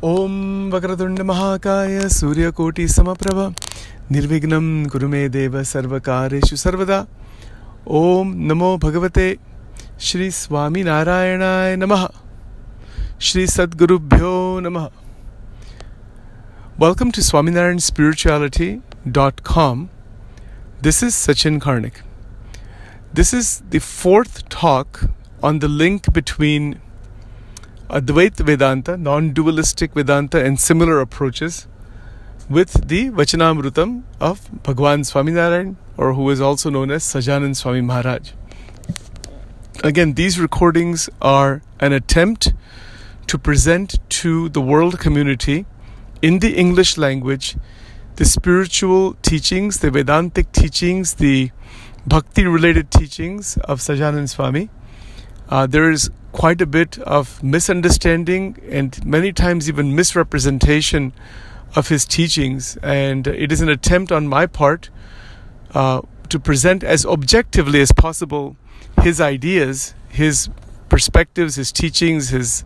Om Vakratunda Mahakaya Suryakoti Samaprabha Nirvignam Kurume Deva Sarvakareshu Sarvada. Om Namo Bhagavate Shri Swaminarayanaya Namaha. Shri Sadgurubhyo Namaha. Welcome to SwaminarayanSpirituality.com. This is Sachin Karnik. This is the fourth talk on the link between Advaita Vedanta, non-dualistic Vedanta and similar approaches with the Vachanamrutam of Bhagwan Swaminarayan, or who is also known as Sajanand Swami Maharaj. Again, these recordings are an attempt to present to the world community in the English language the spiritual teachings, the Vedantic teachings, the Bhakti-related teachings of Sajanand Swami. There is quite a bit of misunderstanding and many times even misrepresentation of his teachings, and it is an attempt on my part to present as objectively as possible his ideas, his perspectives, his teachings, his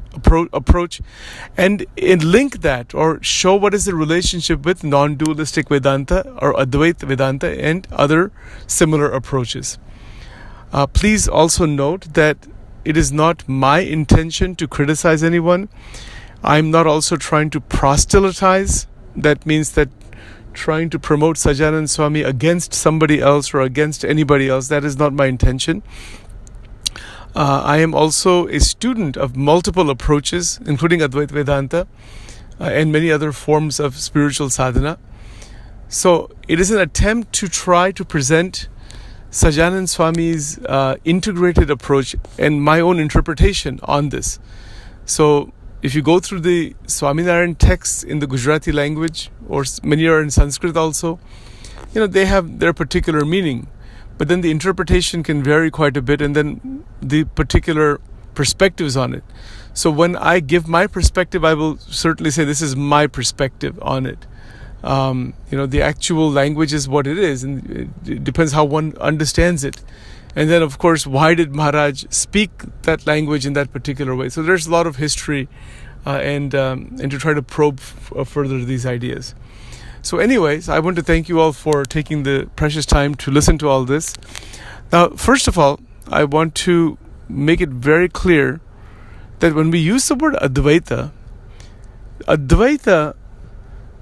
approach, and link that or show what is the relationship with non-dualistic Vedanta or Advaita Vedanta and other similar approaches. Please also note that it is not my intention to criticize anyone. I'm not also trying to proselytize. That means that trying to promote Sajanand Swami against somebody else or against anybody else. That is not my intention. I am also a student of multiple approaches, including Advaita Vedanta and many other forms of spiritual sadhana. So it is an attempt to try to present Sajanand Swami's integrated approach and my own interpretation on this. So if you go through the Swaminarayan texts in the Gujarati language, or many are in Sanskrit also, they have their particular meaning. But then the interpretation can vary quite a bit, and then the particular perspectives on it. So when I give my perspective, I will certainly say this is my perspective on it. The actual language is what it is, and it depends how one understands it. And then, of course, why did Maharaj speak that language in that particular way? So there's a lot of history and to try to probe further these ideas. So anyways, I want to thank you all for taking the precious time to listen to all this. Now, first of all, I want to make it very clear that when we use the word Advaita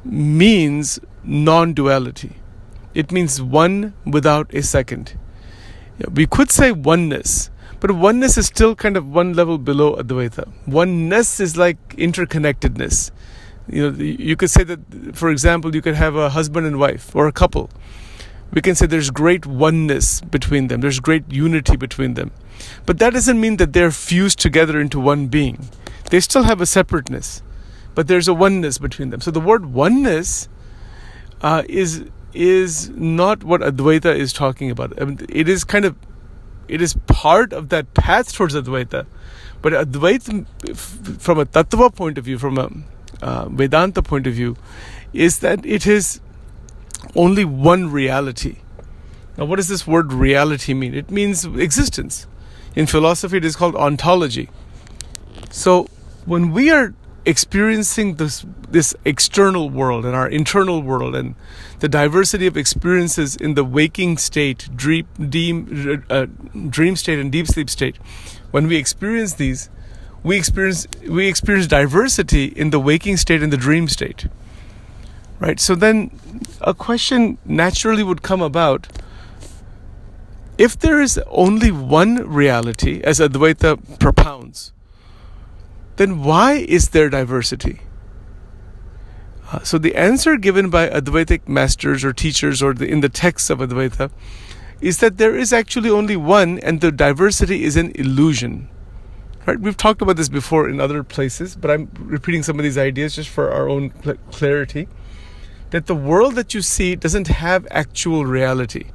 means non-duality. It means one without a second. We could say oneness, but oneness is still kind of one level below Advaita. Oneness is like interconnectedness. You could say that, for example, you could have a husband and wife or a couple. We can say there's great oneness between them. There's great unity between them. But that doesn't mean that they're fused together into one being. They still have a separateness, but there's a oneness between them. So the word oneness is not what Advaita is talking about. I mean, it is part of that path towards Advaita. But Advaita, from a Tattva point of view, from a Vedanta point of view, is that it is only one reality. Now, what does this word reality mean? It means existence. In philosophy, it is called ontology. So when we are experiencing this external world and our internal world and the diversity of experiences in the waking state, dream state and deep sleep state, when we experience these, we experience diversity in the waking state and the dream state, right? So then a question naturally would come about: if there is only one reality, as Advaita propounds, then why is there diversity? So the answer given by Advaitic masters or teachers or in the texts of Advaita is that there is actually only one, and the diversity is an illusion. Right? We've talked about this before in other places, but I'm repeating some of these ideas just for our own clarity. That the world that you see doesn't have actual reality.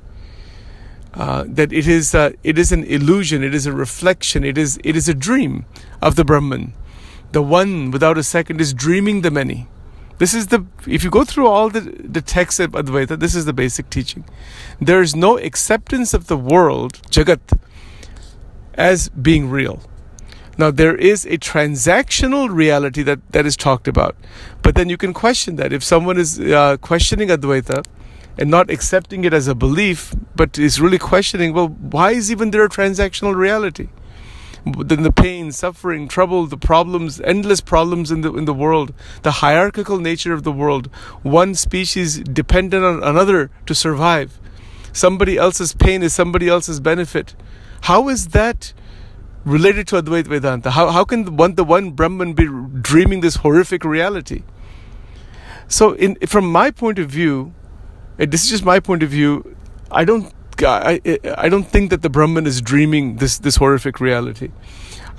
That it is an illusion, it is a reflection, it is a dream of the Brahman. The one without a second is dreaming the many. If you go through all the texts of Advaita, this is the basic teaching. There is no acceptance of the world, Jagat, as being real. Now, there is a transactional reality that is talked about. But then you can question that. If someone is questioning Advaita and not accepting it as a belief, but is really questioning, well, why is even there a transactional reality? Then the pain, suffering, trouble, the problems, endless problems in the world, the hierarchical nature of the world, one species dependent on another to survive. Somebody else's pain is somebody else's benefit. How is that related to Advaita Vedanta? How can the one Brahman be dreaming this horrific reality? So, from my point of view, this is just my point of view, I don't think that the Brahman is dreaming this horrific reality.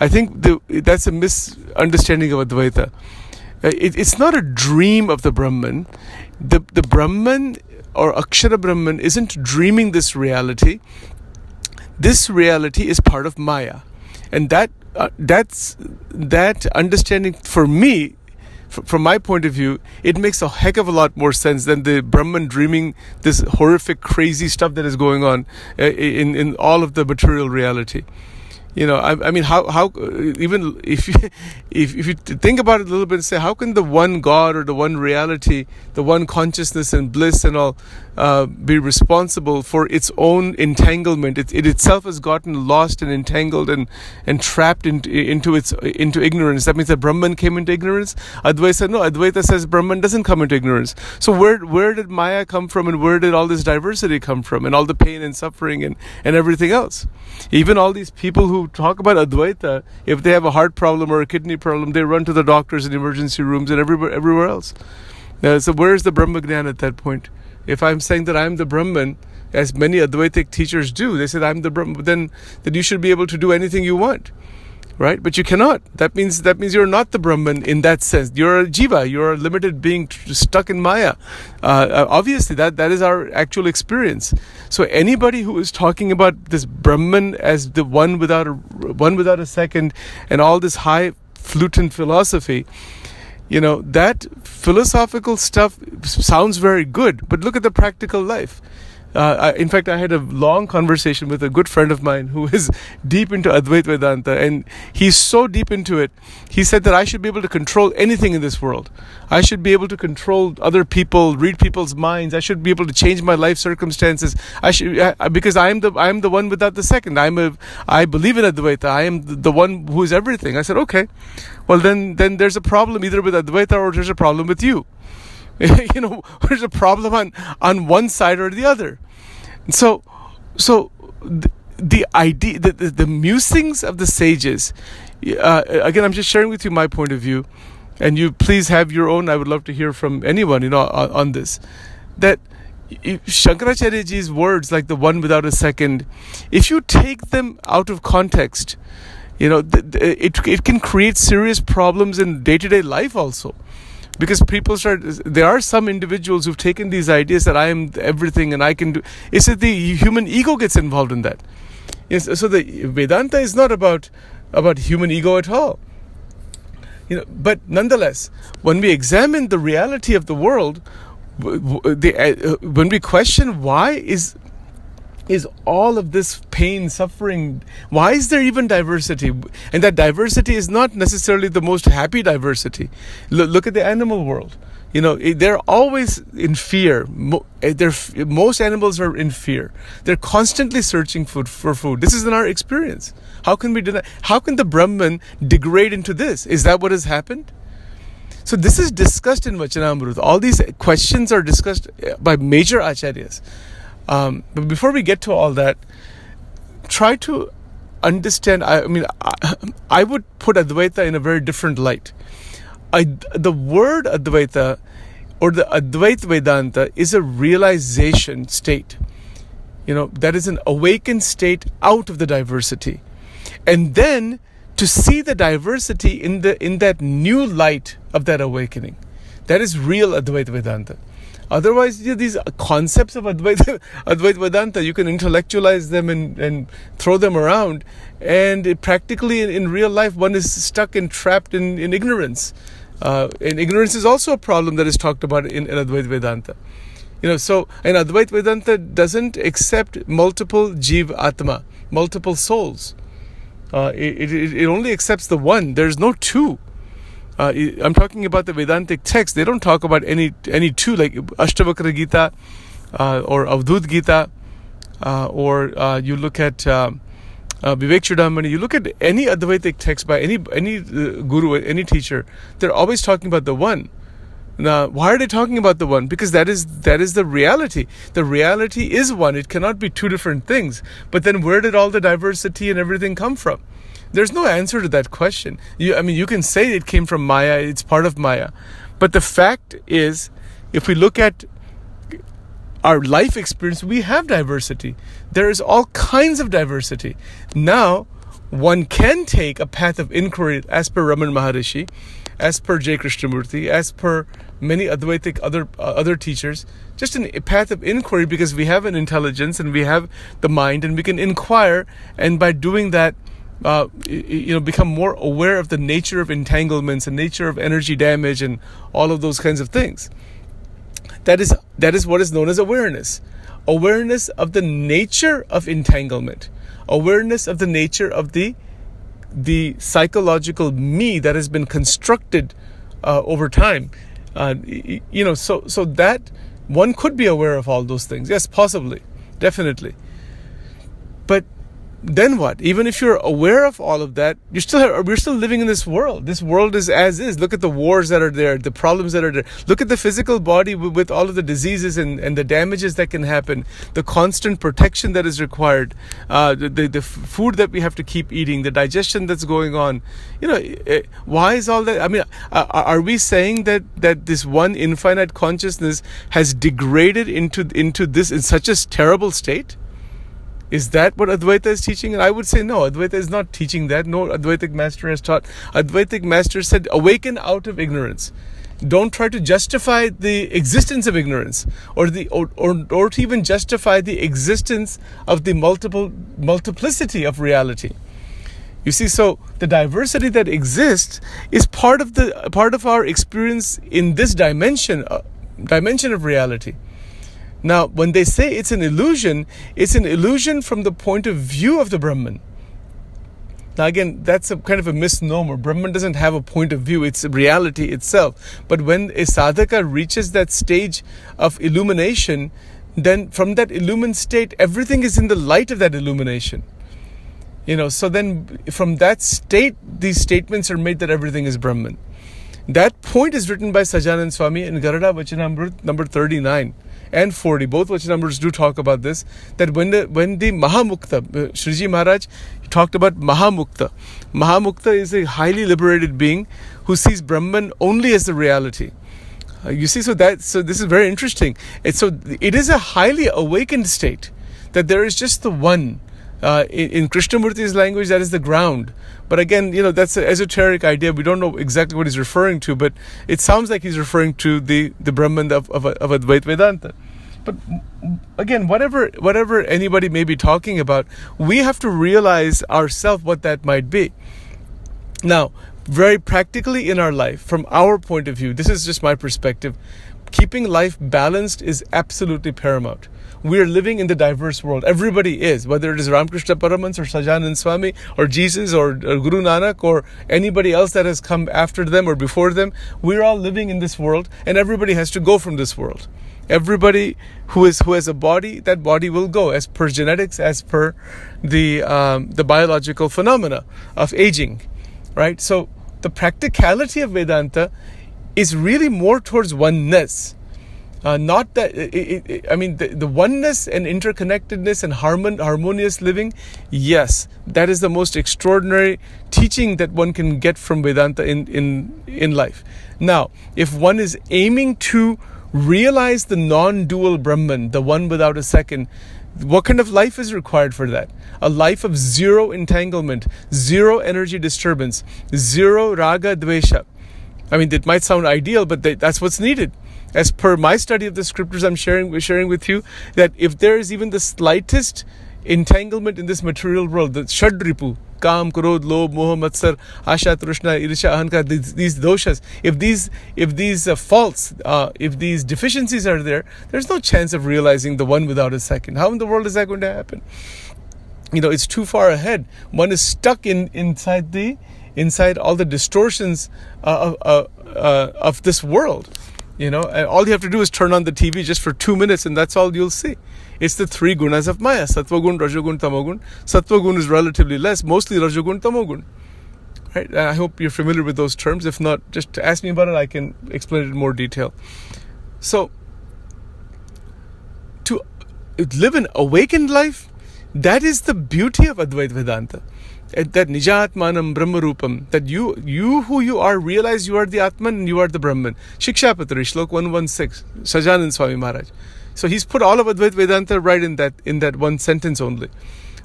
I think that's a misunderstanding of Advaita. It's not a dream of the Brahman. The Brahman or Akshara Brahman isn't dreaming this reality. This reality is part of Maya. And that understanding, for me, from my point of view, it makes a heck of a lot more sense than the Brahman dreaming this horrific, crazy stuff that is going on in all of the material reality. I mean, how even if you think about it a little bit and say, how can the one God or the one reality, the one consciousnness and bliss and all be responsible for its own entanglement? It itself has gotten lost and entangled and trapped into ignorance. That means that Brahman came into ignorance. Advaita says Brahman doesn't come into ignorance. So where did Maya come from, and where did all this diversity come from, and all the pain and suffering and everything else? Even all these people who talk about Advaita, if they have a heart problem or a kidney problem, they run to the doctors and emergency rooms and everywhere else. So where's the Brahma Gyan at that point? If I'm saying that I'm the Brahman, as many Advaitic teachers do, they said I'm the Brahman, then you should be able to do anything you want, right? But you cannot. That means you're not the Brahman in that sense. You're a jiva. You're a limited being stuck in Maya. Obviously, that is our actual experience. So anybody who is talking about this Brahman as the one without a second, and all this highfalutin philosophy, that philosophical stuff sounds very good, but look at the practical life. In fact, I had a long conversation with a good friend of mine who is deep into Advaita Vedanta, and he's so deep into it, he said that I should be able to control anything in this world. I should be able to control other people, read people's minds. I should be able to change my life circumstances. Because I am the one without the second. I believe in Advaita. I am the one who is everything. I said, okay, well then there's a problem either with Advaita or there's a problem with you. There's a problem on one side or the other. So the idea, the musings of the sages, again, I'm just sharing with you my point of view, and you please have your own. I would love to hear from anyone, on this. That Shankaracharya ji's words, like the one without a second, if you take them out of context, it can create serious problems in day-to-day life also. Because there are some individuals who've taken these ideas that I am everything and I can do. It's that the human ego gets involved in that. Yes, so the Vedanta is not about human ego at all. But nonetheless, when we examine the reality of the world, when we question why is all of this pain, suffering, why is there even diversity? And that diversity is not necessarily the most happy diversity. Look at the animal world. They're always in fear. Most animals are in fear. They're constantly searching for food. This is in our experience. How can we deny? How can the Brahman degrade into this? Is that what has happened? So this is discussed in Vachanamrut. All these questions are discussed by major acharyas. But before we get to all that, try to understand. I would put Advaita in a very different light. The word Advaita or the Advaita Vedanta is a realization state. That is an awakened state out of the diversity. And then to see the diversity in that new light of that awakening. That is real Advaita Vedanta. Otherwise, these concepts of Advaita Vedanta, you can intellectualize them and throw them around, and practically in real life, one is stuck and trapped in ignorance. And ignorance is also a problem that is talked about in Advaita Vedanta. So and Advaita Vedanta doesn't accept multiple jiva atma, multiple souls. It only accepts the one. There's no two. I'm talking about the Vedantic text. They don't talk about any two, like Ashtavakra Gita or Avdut Gita, or you look at Vivek Chudamani. You look at any Advaitic text by any guru, any teacher. They're always talking about the one. Now, why are they talking about the one? Because that is the reality. The reality is one. It cannot be two different things. But then where did all the diversity and everything come from? There's no answer to that question. You can say it came from Maya, it's part of Maya. But the fact is, if we look at our life experience, we have diversity. There is all kinds of diversity. Now, one can take a path of inquiry as per Raman Maharishi, as per J. Krishnamurti, as per many Advaitic other teachers, just a path of inquiry, because we have an intelligence and we have the mind and we can inquire, and by doing that, become more aware of the nature of entanglements and nature of energy damage and all of those kinds of things. That is what is known as awareness. Awareness of the nature of entanglement. Awareness of the nature of the psychological me that has been constructed over time. So that one could be aware of all those things. Yes, possibly, definitely. But then what? Even if you're aware of all of that, we're still living in this world. This world is as is. Look at the wars that are there, the problems that are there. Look at the physical body with all of the diseases and the damages that can happen, the constant protection that is required, the food that we have to keep eating, the digestion that's going on. Why is all that? Are we saying that this one infinite consciousness has degraded into this in such a terrible state? Is that what Advaita is teaching? And I would say no, Advaita is not teaching that. No Advaitic master has taught. Advaitic master said, awaken out of ignorance. Don't try to justify the existence of ignorance, or to even justify the existence of the multiplicity of reality. You see, so the diversity that exists is part of our experience in this dimension of reality. Now, when they say it's an illusion from the point of view of the Brahman. Now again, that's a kind of a misnomer. Brahman doesn't have a point of view, it's reality itself. But when a sadhaka reaches that stage of illumination, then from that illumined state, everything is in the light of that illumination. So then from that state, these statements are made that everything is Brahman. That point is written by Sajanand Swami in Garada Vachanamrut number 39. And 40, both Vachanamruts do talk about this, that when the Mahamukta, Shriji Maharaj talked about Mahamukta. Mahamukta is a highly liberated being who sees Brahman only as the reality. You see, so this is very interesting. It is a highly awakened state, that there is just the one. In Krishnamurti's language, that is the ground. But again, that's an esoteric idea. We don't know exactly what he's referring to, but it sounds like he's referring to the Brahman of Advaita Vedanta. But again, whatever anybody may be talking about, we have to realize ourselves what that might be. Now, very practically in our life, from our point of view, this is just my perspective, keeping life balanced is absolutely paramount. We are living in the diverse world. Everybody is, whether it is Ramakrishna Paramahans or Sajanand Swami or Jesus or Guru Nanak or anybody else that has come after them or before them. We're all living in this world, and everybody has to go from this world. Everybody who has a body, that body will go as per genetics, as per the biological phenomena of aging, right? So the practicality of Vedanta is really more towards oneness. Not that, the oneness and interconnectedness and harmonious living, yes, that is the most extraordinary teaching that one can get from Vedanta in life. Now, if one is aiming to realize the non-dual Brahman, the one without a second, what kind of life is required for that? A life of zero entanglement, zero energy disturbance, zero raga dvesha. It might sound ideal, but that's what's needed. As per my study of the scriptures, I'm sharing with you that if there is even the slightest entanglement in this material world, the Shadripu, Kam, Krodh, Lobh, Moha, Matsar, Asha, Trishna, Irsha, Ahankar, these doshas, if these faults, if these deficiencies are there, there's no chance of realizing the one without a second. How in the world is that going to happen? it's too far ahead. One is stuck inside all the distortions of this world. And all you have to do is turn on the TV just for 2 minutes, and that's all you'll see. It's the three gunas of Maya: Sattva-gun, Rajagun, Tamagun. Sattva-gun is relatively less, mostly Rajagun, Tamagun. Right? I hope you're familiar with those terms. If not, just ask me about it. I can explain it in more detail. So, to live an awakened life, that is the beauty of Advaita Vedanta. That Nijatmanam Brahmarupam, that you who you are, realize you are the Atman and you are the Brahman. Shikshapatri, Shlok 116, Sajanand Swami Maharaj. So he's put all of Advaita Vedanta right in that one sentence only.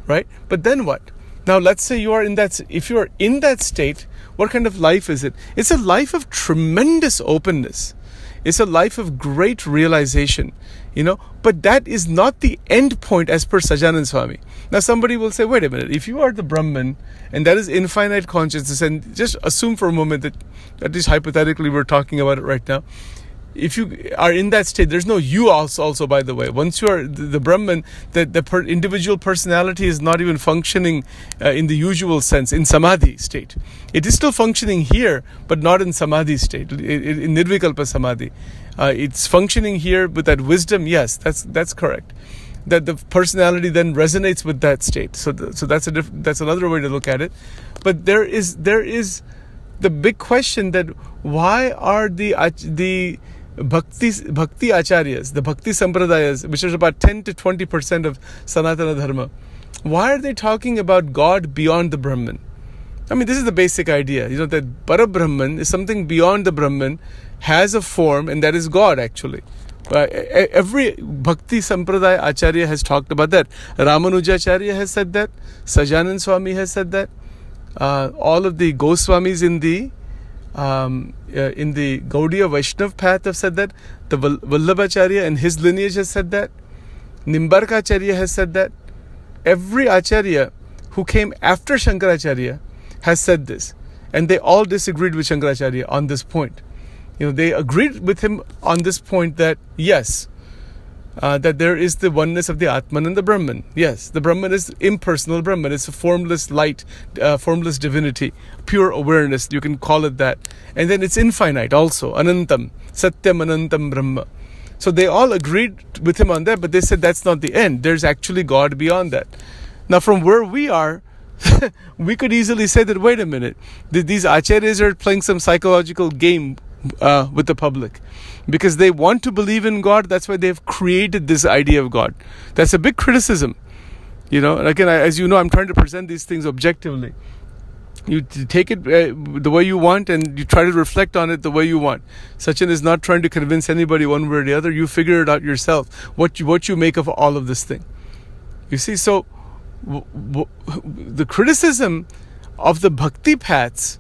Right? But then what? Now let's say you are if you are in that state, what kind of life is it? It's a life of tremendous openness. It's a life of great realization, but that is not the end point as per Sajanand Swami. Now somebody will say, wait a minute, if you are the Brahman and that is infinite consciousness, and just assume for a moment that at least hypothetically we're talking about it right now, if you are in that state, there's no you also by the way. Once you are the Brahman, the individual personality is not even functioning in the usual sense, in Samadhi state. It is still functioning here, but not in Samadhi state, in Nirvikalpa Samadhi. It's functioning here with that wisdom, yes, that's correct. That the personality then resonates with that state. So that's another way to look at it. But there is the big question that why are the Bhakti Acharyas, the Bhakti Sampradayas, which is about 10 to 20% of Sanatana Dharma, why are they talking about God beyond the Brahman? I mean, this is the basic idea, that Parabrahman is something beyond the Brahman, has a form, and that is God actually. Every Bhakti Sampradaya Acharya has talked about that. Ramanujacharya has said that. Sajanand Swami has said that. All of the Goswamis in the Gaudiya Vaishnav path have said that. The Vallabhacharya and his lineage has said that. Nimbarkacharya has said that. Every Acharya who came after Shankaracharya has said this. And they all disagreed with Shankaracharya on this point. They agreed with him on this point that yes, that there is the oneness of the Atman and the Brahman. Yes, the Brahman is impersonal Brahman. It's a formless light, formless divinity, pure awareness. You can call it that. And then it's infinite also. Anantam, Satyam Anantam Brahma. So they all agreed with him on that, but they said that's not the end. There's actually God beyond that. Now from where we are, we could easily say that, wait a minute, these acharyas are playing some psychological game with the public, because they want to believe in God. That's why they've created this idea of God. That's a big criticism. And again, as you know, I'm trying to present these things objectively. You take it the way you want, and you try to reflect on it the way you want. Sachin is not trying to convince anybody one way or the other. You figure it out yourself, what you make of all of this thing. You see, so the criticism of the bhakti paths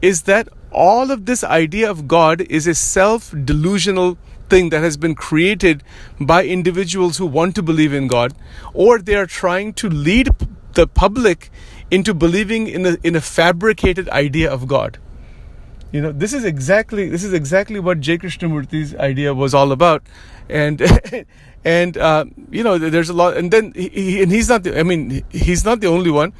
is that all of this idea of God is a self-delusional thing that has been created by individuals who want to believe in God, or they are trying to lead the public into believing in a fabricated idea of God. This is exactly what J. Krishnamurti's idea was all about, and there's a lot, and then he's not the only one.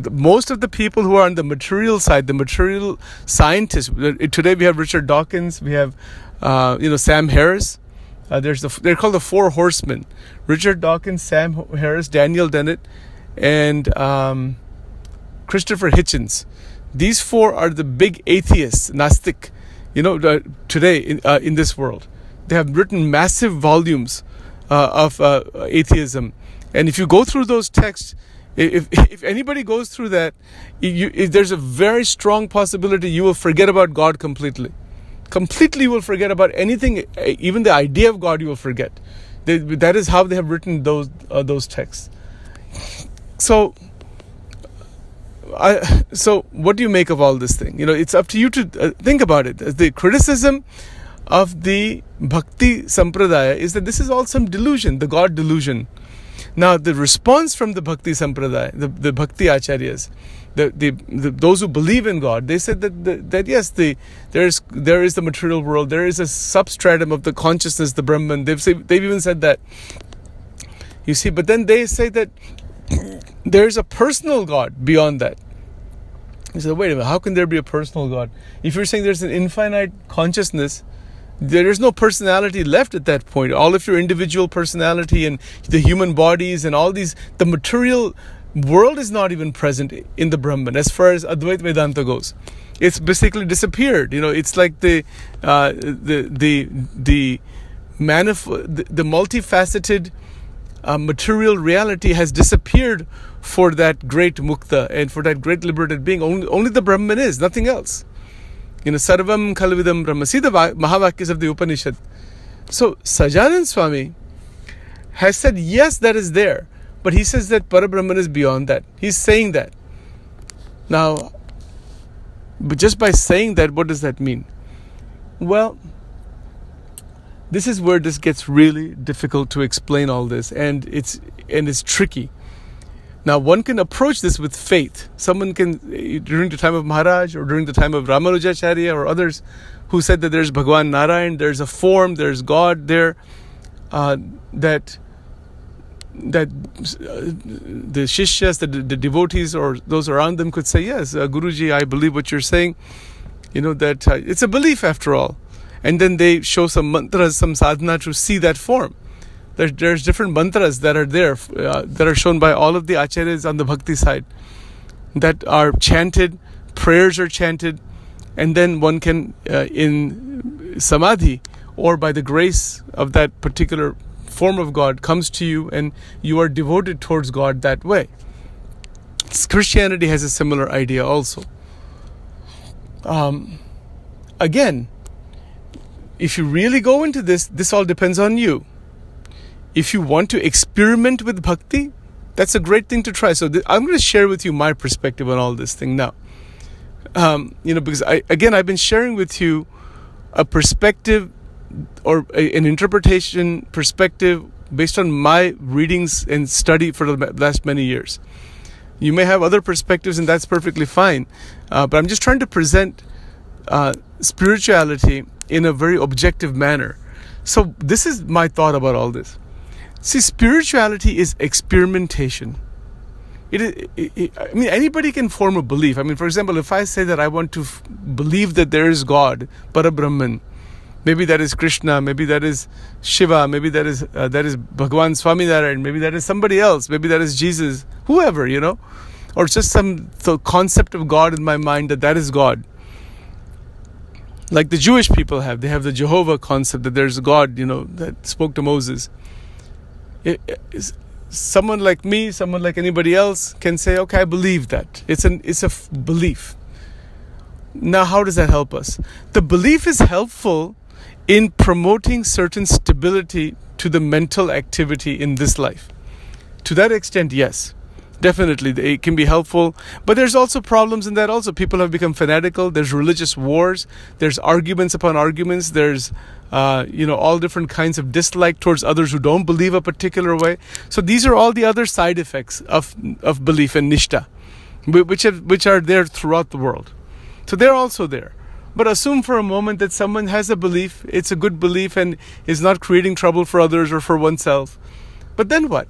Most of the people who are on the material side, the material scientists, today we have Richard Dawkins, we have Sam Harris. They're called the Four Horsemen: Richard Dawkins, Sam Harris, Daniel Dennett, and Christopher Hitchens. These four are the big atheists, Gnostic, today in this world. They have written massive volumes of atheism, and if you go through those texts, if anybody goes through that, there's a very strong possibility you will forget about God completely. Completely, you will forget about anything, even the idea of God. You will forget. That is how they have written those texts. So what do you make of all this thing? It's up to you to think about it. The criticism of the Bhakti Sampradaya is that this is all some delusion, the God delusion. Now, the response from the Bhakti Sampradaya, the Bhakti Acharyas, those who believe in God, they said that yes, there is the material world, there is a substratum of the consciousness, the Brahman. They've even said that. You see, but then they say that there's a personal God beyond that. He said, wait a minute, how can there be a personal God? If you're saying there's an infinite consciousness, there is no personality left at that point. All of your individual personality and the human bodies and all these, the material world is not even present in the Brahman as far as Advaita Vedanta goes. It's basically disappeared. It's like the multifaceted material reality has disappeared for that great mukta and for that great liberated being. Only the Brahman is, nothing else. Sarvam Khalvidam Brahma. See the Mahavakyas of the Upanishad. So Sajanand Swami has said, yes, that is there. But he says that Parabrahman is beyond that. He's saying that. Now, but just by saying that, what does that mean? Well, this is where this gets really difficult to explain all this, and it's tricky. Now, one can approach this with faith. Someone can, during the time of Maharaj or during the time of Ramanujacharya or others who said that there's Bhagwan Narayan, there's a form, there's God there, that the Shishyas, the devotees or those around them could say, yes, Guruji, I believe what you're saying, that it's a belief after all. And then they show some mantras, some sadhana to see that form. There's different mantras that are there, that are shown by all of the acharyas on the bhakti side, that are chanted, prayers are chanted, and then one can, in samadhi, or by the grace of that particular form of God, comes to you and you are devoted towards God that way. Christianity has a similar idea also. Again, if you really go into this all depends on you. If you want to experiment with bhakti, that's a great thing to try. So I'm going to share with you my perspective on all this thing now. Because I've been sharing with you a perspective or an interpretation perspective based on my readings and study for the last many years. You may have other perspectives, and that's perfectly fine. But I'm just trying to present spirituality in a very objective manner. So this is my thought about all this. See, spirituality is experimentation. Anybody can form a belief. For example, if I say that I want to believe that there is God, Parabrahman, maybe that is Krishna, maybe that is Shiva, maybe that is Bhagwan Swaminarayan, maybe that is somebody else, maybe that is Jesus, whoever, or just some concept of God in my mind that is God. Like the Jewish people have. They have the Jehovah concept that there's a God, that spoke to Moses. Someone like me, someone like anybody else can say, okay, I believe that. It's a belief. Now, how does that help us? The belief is helpful in promoting certain stability to the mental activity in this life. To that extent, yes. Definitely, it can be helpful. But there's also problems in that also. People have become fanatical. There's religious wars. There's arguments upon arguments. There's, all different kinds of dislike towards others who don't believe a particular way. So these are all the other side effects of belief and nishta, which are there throughout the world. So they're also there. But assume for a moment that someone has a belief, it's a good belief and is not creating trouble for others or for oneself. But then what?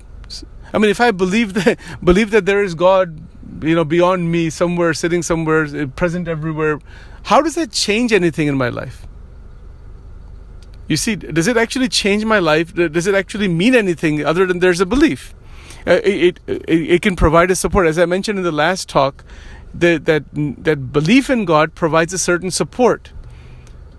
If I believe that there is God, beyond me, somewhere, sitting somewhere, present everywhere, how does that change anything in my life? You see, does it actually change my life? Does it actually mean anything other than there's a belief? It can provide a support. As I mentioned in the last talk, that belief in God provides a certain support.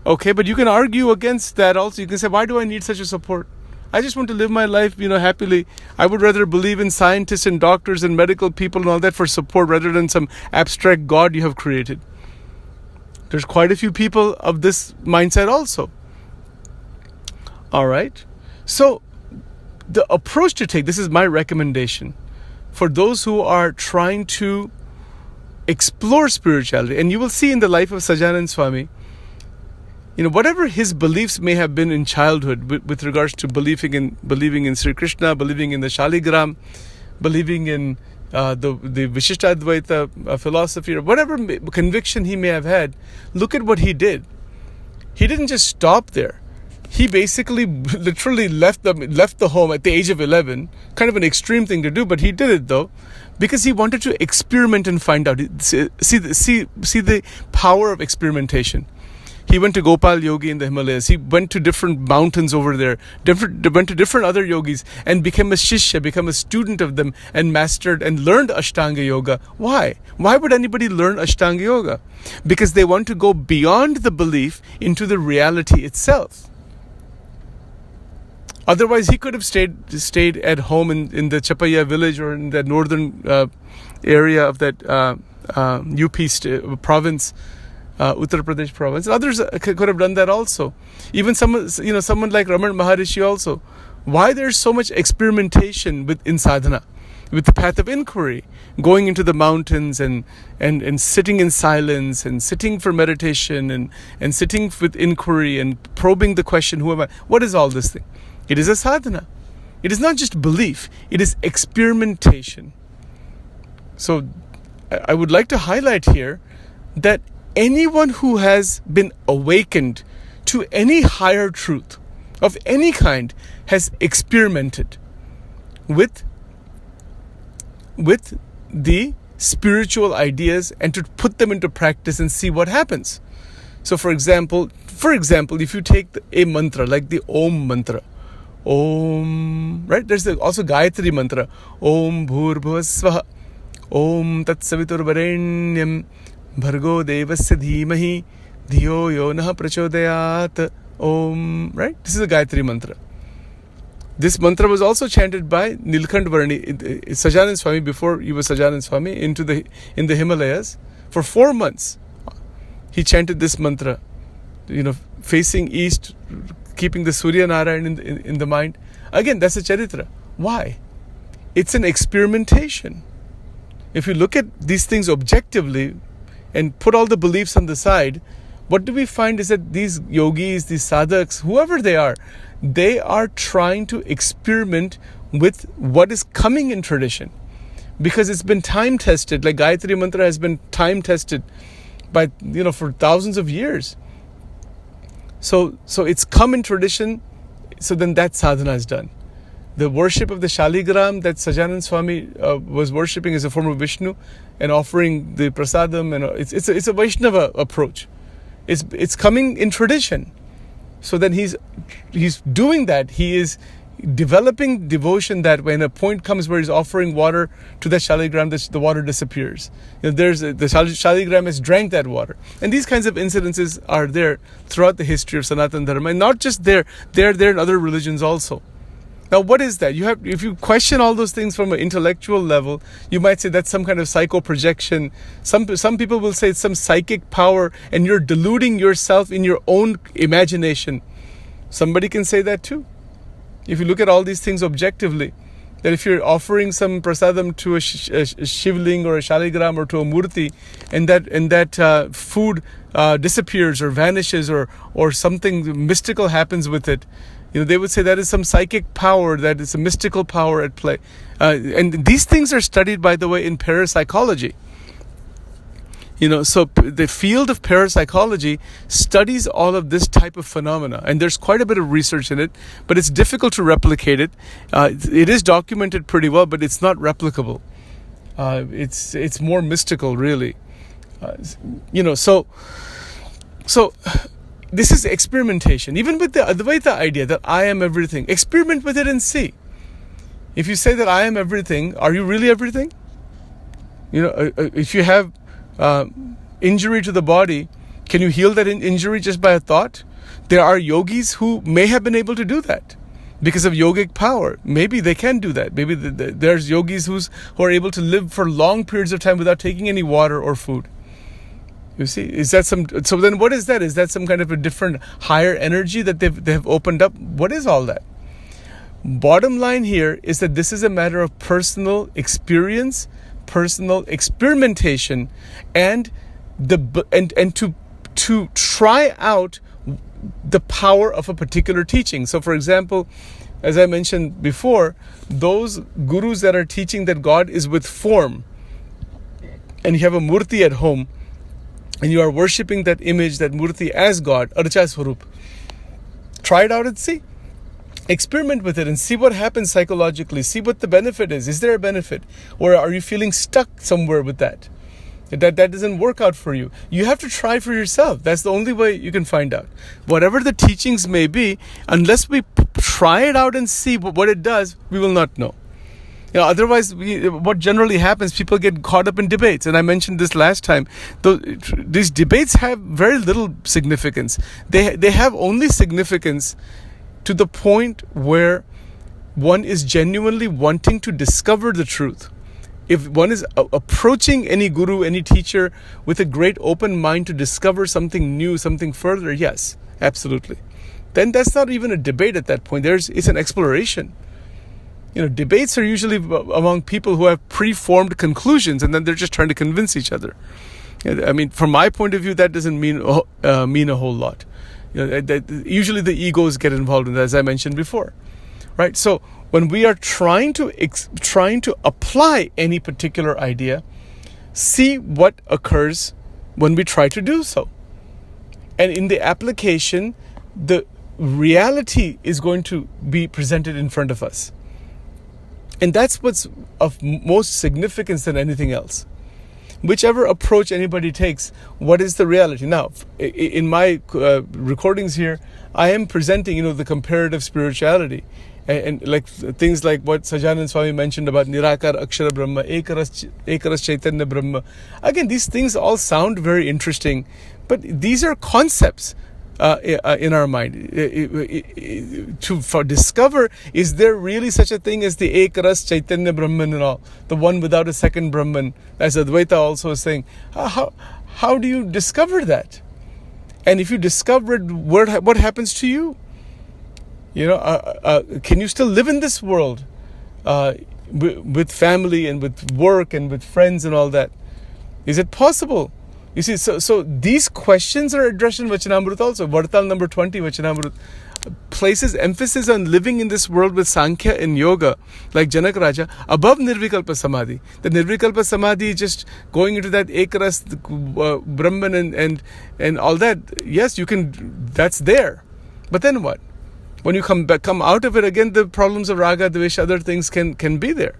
Okay, but you can argue against that also. You can say, why do I need such a support? I just want to live my life, happily. I would rather believe in scientists and doctors and medical people and all that for support rather than some abstract God you have created. There's quite a few people of this mindset also. All right. So the approach to take, this is my recommendation for those who are trying to explore spirituality. And you will see in the life of Sajanand Swami, whatever his beliefs may have been in childhood with regards to believing in Sri Krishna, believing in the Shaligram, believing in the Vishishtadvaita philosophy, or whatever conviction he may have had, look at what he did. He didn't just stop there. he basically literally left the home at the age of 11. Kind of an extreme thing to do, but he did it though, because he wanted to experiment and find out. See the power of experimentation. He went to Gopal Yogi in the Himalayas. He went to different mountains over there, went to different other yogis and became a shishya, became a student of them and mastered and learned Ashtanga Yoga. Why? Why would anybody learn Ashtanga Yoga? Because they want to go beyond the belief into the reality itself. Otherwise, he could have stayed at home in the Chapaya village or in the northern area of that UP province, Uttar Pradesh province. Others could have done that also. Even someone like Raman Maharishi also. Why there's so much experimentation in sadhana, with the path of inquiry, going into the mountains and sitting in silence and sitting for meditation and sitting with inquiry and probing the question, who am I? What is all this thing? It is a sadhana. It is not just belief. It is experimentation. So I would like to highlight here that anyone who has been awakened to any higher truth of any kind has experimented with the spiritual ideas and to put them into practice and see what happens. So for example, if you take a mantra like the Om mantra, Om, right? There's also Gayatri mantra, Om Bhurbhuvasvaha, Om Tat Savitur Varenyam, Bhargo Devasya Dhimahi, Dhiyo Yo Nah Prachodayat, Om, right? This is a Gayatri mantra. This mantra was also chanted by Nilkant Varni, Sajanand Swami, before he was Sajanand Swami, in the Himalayas. For 4 months, he chanted this mantra, facing east, keeping the Surya Narayan in the mind. Again, that's a charitra. Why? It's an experimentation. If you look at these things objectively and put all the beliefs on the side, what do we find is that these yogis, these sadhaks, whoever they are trying to experiment with what is coming in tradition. Because it's been time tested, like Gayatri Mantra has been time tested by, for thousands of years. So it's come in tradition, so then that sadhana is done. The worship of the Shaligram that Sajanand Swami was worshipping as a form of Vishnu and offering the prasadam, and it's a Vaishnava approach. It's coming in tradition. So then he's doing that. He is developing devotion that when a point comes where he's offering water to the Shaligram, the water disappears. The Shaligram has drank that water. And these kinds of incidences are there throughout the history of Sanatana Dharma. And not just there, they're there in other religions also. Now, what is that? If you question all those things from an intellectual level, you might say that's some kind of psycho-projection. Some people will say it's some psychic power and you're deluding yourself in your own imagination. Somebody can say that too. If you look at all these things objectively, that if you're offering some prasadam to a shivling or a shaligram or to a murti, and that food disappears or vanishes or something mystical happens with it, they would say that is some psychic power, that is a mystical power at play. And these things are studied, by the way, in parapsychology. So the field of parapsychology studies all of this type of phenomena. And there's quite a bit of research in it, but it's difficult to replicate it. It is documented pretty well, but it's not replicable. It's more mystical, really. So this is experimentation. Even with the Advaita idea that I am everything, experiment with it and see. If you say that I am everything, are you really everything? If you have injury to the body, can you heal that injury just by a thought? There are yogis who may have been able to do that because of yogic power. Maybe they can do that. Maybe there's yogis who are able to live for long periods of time without taking any water or food. You see, so then what is that? Is that some kind of a different higher energy that they have opened up? What is all that? Bottom line here is that this is a matter of personal experience, personal experimentation, and to try out the power of a particular teaching. So for example, as I mentioned before, those gurus that are teaching that God is with form, and you have a murti at home, and you are worshipping that image, that murti as God, Archa Swarup. Try it out and see. Experiment with it and see what happens psychologically. See what the benefit is. Is there a benefit? Or are you feeling stuck somewhere with that? That doesn't work out for you. You have to try for yourself. That's the only way you can find out. Whatever the teachings may be, unless we try it out and see what it does, we will not know. Otherwise, what generally happens, people get caught up in debates. And I mentioned this last time. These debates have very little significance. They have only significance to the point where one is genuinely wanting to discover the truth. If one is approaching any guru, any teacher with a great open mind to discover something new, something further, yes, absolutely. Then that's not even a debate at that point. It's an exploration. Debates are usually among people who have preformed conclusions, and then they're just trying to convince each other. I mean, from my point of view, that doesn't mean a whole lot. Usually the egos get involved in that, as I mentioned before, right? So when we are trying to apply any particular idea, see what occurs when we try to do so. And in the application, the reality is going to be presented in front of us. And that's what's of most significance than anything else. Whichever approach anybody takes, what is the reality? Now, in my recordings here, I am presenting, the comparative spirituality. And like things like what Sajanand Swami mentioned about Nirakar Akshara Brahma, Ekaras Chaitanya Brahma. Again, these things all sound very interesting, but these are concepts in our mind. For discover, is there really such a thing as the Ekaras Chaitanya Brahman and all, the one without a second Brahman, as Advaita also is saying. How do you discover that? And if you discover it, what happens to you? Can you still live in this world with family and with work and with friends and all that? Is it possible? You see, so these questions are addressed in Vachanamrut also. Vartal number 20, Vachanamrut, places emphasis on living in this world with Sankhya and Yoga, like Janak Raja, above Nirvikalpa Samadhi. The Nirvikalpa Samadhi is just going into that Ekaras, Brahman and all that. Yes, you can, that's there. But then what? When you come out of it again, the problems of Raga, Dvesha, other things can be there.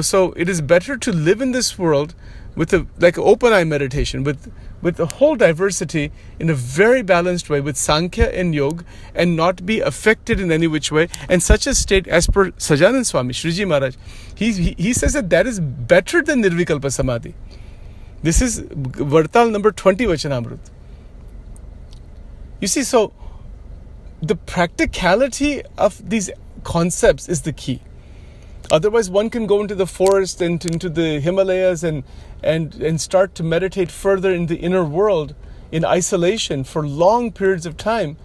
So it is better to live in this world with like an open eye meditation, with the whole diversity in a very balanced way, with Sankhya and Yoga, and not be affected in any which way. And such a state, as per Sajanand Swami, Shriji Maharaj, he says that is better than Nirvikalpa Samadhi. This is Vartal number 20 Vachanamrut. You see, so the practicality of these concepts is the key. Otherwise, one can go into the forest and into the Himalayas and start to meditate further in the inner world in isolation for long periods of time,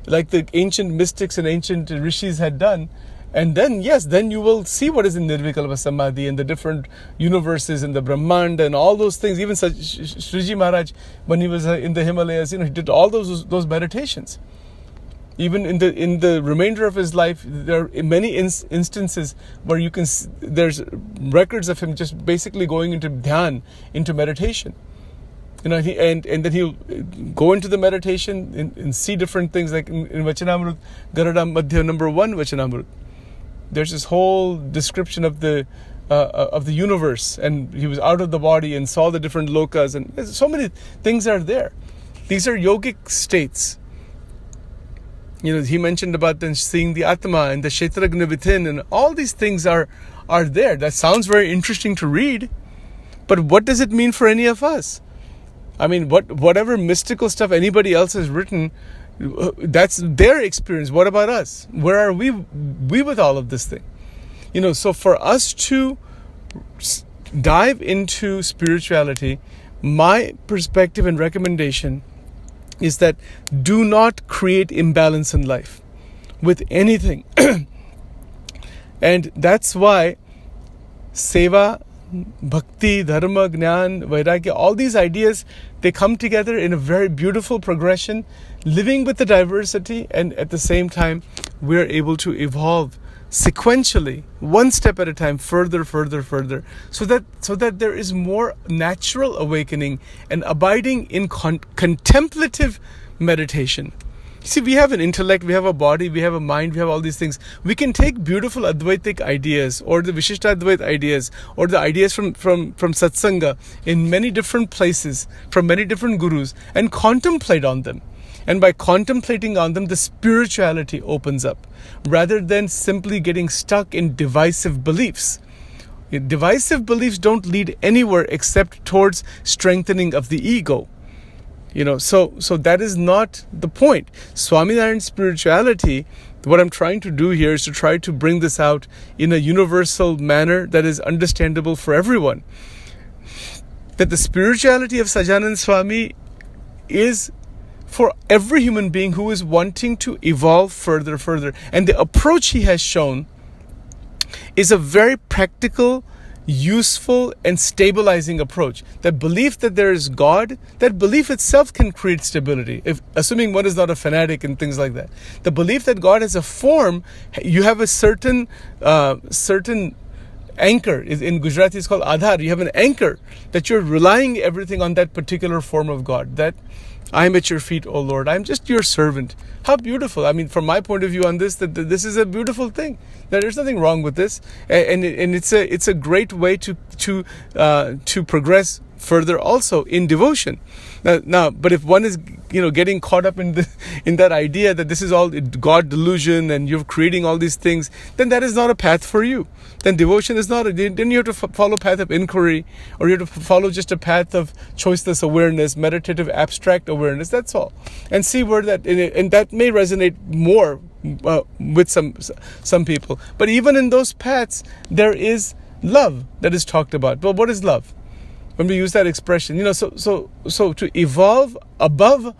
like the ancient mystics and ancient rishis had done. And then, yes, then you will see what is in Nirvikalpa Samadhi and the different universes and the Brahmanda and all those things. Even Shriji Maharaj, when he was in the Himalayas, he did all those meditations. Even in the remainder of his life, there are many instances where there's records of him just basically going into dhyan, into meditation. And then he'll go into the meditation and see different things, like in Vachanamrut, Garada Madhya number 1 Vachanamrut. There's this whole description of the universe, and he was out of the body and saw the different lokas, and so many things are there. These are yogic states. He mentioned about then seeing the Atma and the Kshetragna within, and all these things are there. That sounds very interesting to read, but what does it mean for any of us? I mean, whatever mystical stuff anybody else has written, that's their experience. What about us? Where are we with all of this thing? So for us to dive into spirituality, my perspective and recommendation is that do not create imbalance in life with anything. And that's why seva, bhakti, dharma, jnana, vairagya, all these ideas, they come together in a very beautiful progression, living with the diversity, and at the same time we're able to evolve sequentially, one step at a time, further, so that there is more natural awakening and abiding in contemplative meditation. See, we have an intellect, we have a body, we have a mind, we have all these things. We can take beautiful Advaitic ideas or the Vishishtadvait ideas or the ideas from satsanga in many different places, from many different gurus, and contemplate on them. And by contemplating on them, the spirituality opens up, rather than simply getting stuck in divisive beliefs. Divisive beliefs don't lead anywhere except towards strengthening of the ego. So that is not the point. Swaminarayan spirituality, what I'm trying to do here is to try to bring this out in a universal manner that is understandable for everyone. That the spirituality of Sajanand Swami is for every human being who is wanting to evolve further. And the approach he has shown is a very practical, useful, and stabilizing approach. That belief that there is God, that belief itself can create stability, assuming one is not a fanatic and things like that. The belief that God has a form, you have a certain anchor. In Gujarati it's called Adhar. You have an anchor that you're relying everything on that particular form of God. That I'm at your feet, O Lord. I'm just your servant. How beautiful. I mean, from my point of view on this, that this is a beautiful thing. There's nothing wrong with this. And it's a great way to progress further also in devotion. Now, but if one is getting caught up in that idea that this is all God delusion and you're creating all these things, then that is not a path for you. Then devotion is not. Then you have to follow a path of inquiry, or you have to follow just a path of choiceless awareness, meditative abstract awareness. That's all, and see where and that may resonate more with some people. But even in those paths, there is love that is talked about. But what is love? When we use that expression, so to evolve above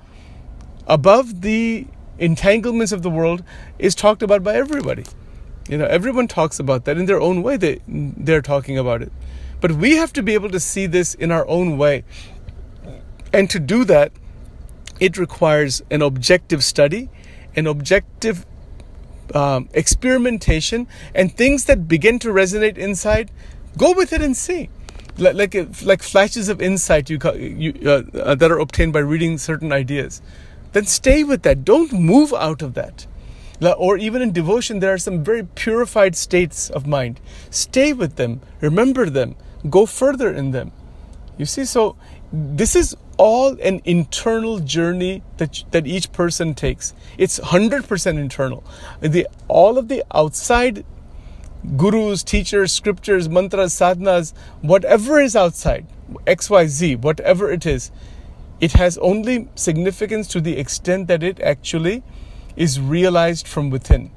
the entanglements of the world is talked about by everybody. Everyone talks about that in their own way. They're talking about it, but we have to be able to see this in our own way, and to do that, it requires an objective study, an objective experimentation, and things that begin to resonate inside. Go with it and see. Like flashes of insight that are obtained by reading certain ideas. Then stay with that. Don't move out of that. Or even in devotion, there are some very purified states of mind. Stay with them. Remember them. Go further in them. You see, so this is all an internal journey that each person takes. It's 100% internal. All of the outside gurus, teachers, scriptures, mantras, sadhanas, whatever is outside, XYZ, whatever it is, it has only significance to the extent that it actually is realized from within.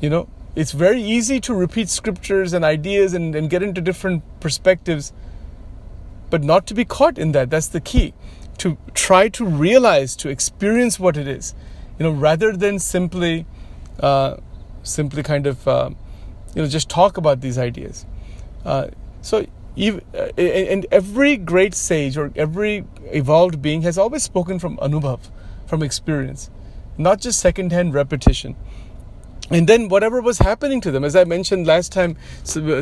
It's very easy to repeat scriptures and ideas and get into different perspectives, but not to be caught in that. That's the key. To try to realize, to experience what it is, rather than simply kind of just talk about these ideas. And every great sage or every evolved being has always spoken from anubhav, from experience, not just second-hand repetition. And then whatever was happening to them, as I mentioned last time,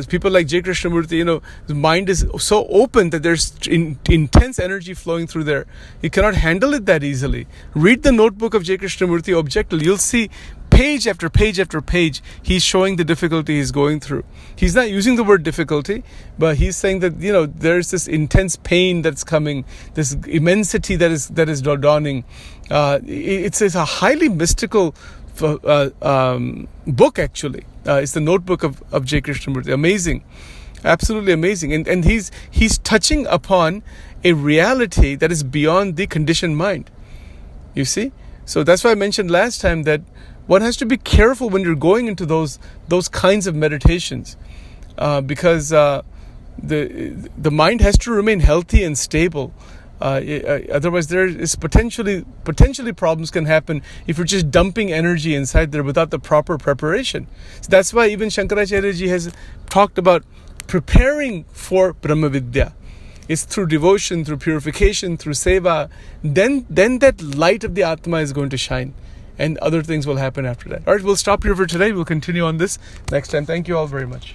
people like J. Krishnamurti, the mind is so open that there's intense energy flowing through there. You cannot handle it that easily. Read the notebook of J. Krishnamurti objectively. You'll see page after page after page, he's showing the difficulty he's going through. He's not using the word difficulty, but he's saying that, there's this intense pain that's coming, this immensity that is dawning. It's a highly mystical book, actually. It's the notebook of J. Krishnamurti. Amazing. Absolutely amazing. And he's touching upon a reality that is beyond the conditioned mind. You see? So that's why I mentioned last time that one has to be careful when you're going into those kinds of meditations, because the mind has to remain healthy and stable. Otherwise, there is potentially problems can happen if you're just dumping energy inside there without the proper preparation. So that's why even Shankaracharya ji has talked about preparing for Brahma Vidya. It's through devotion, through purification, through seva. Then that light of the Atma is going to shine, and other things will happen after that. All right, we'll stop here for today. We'll continue on this next time. Thank you all very much.